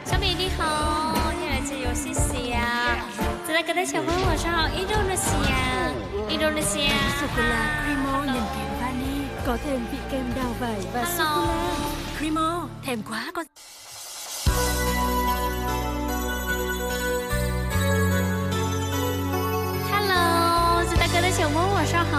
小米你好，你来自游戏西呀？现在跟着小朋友上印度尼西亚，印度尼西亚。Sô-cô-la Creamo nhìn kẹo vani có thêm vị kem đào vải và sô-cô-la. Creamo thèm quá con. Hello， 现在跟着小朋友晚上好。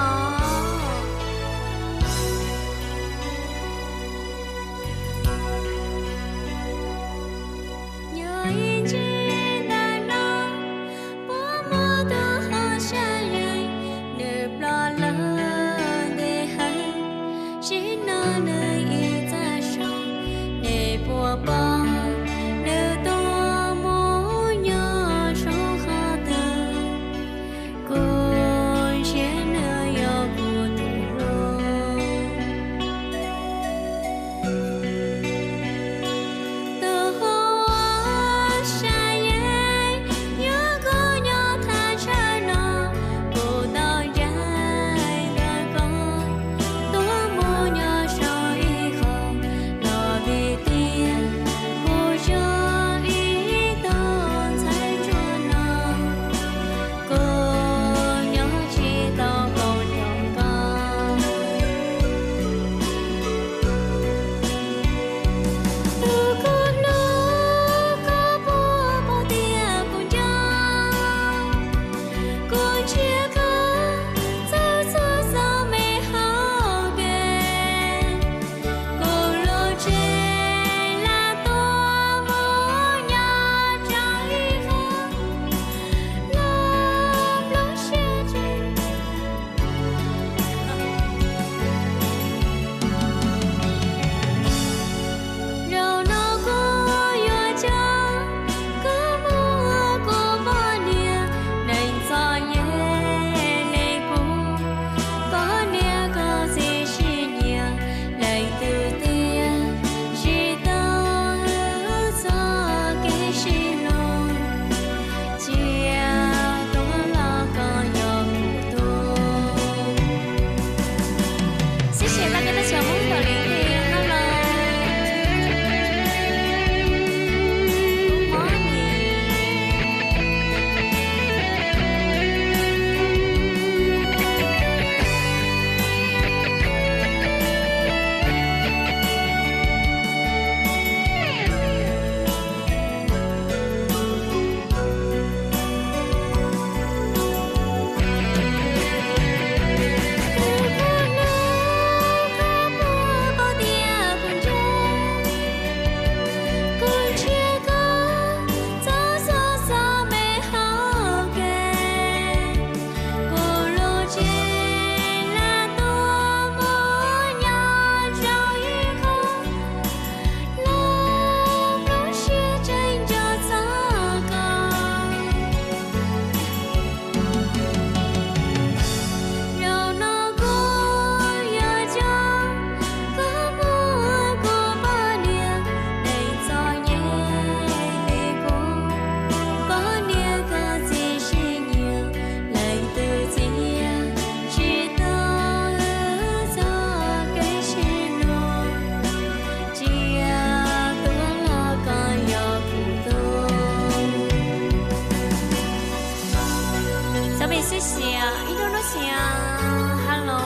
Hello.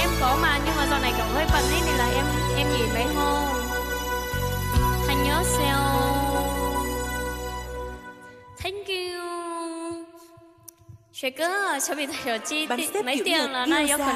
Em có mà nhưng mà dạo này kiểu hơi bận ấy nên là em nghỉ mấy hôm. Thành nhớ sao. Thank you. 雪哥，小米的手机没电了，那有可能。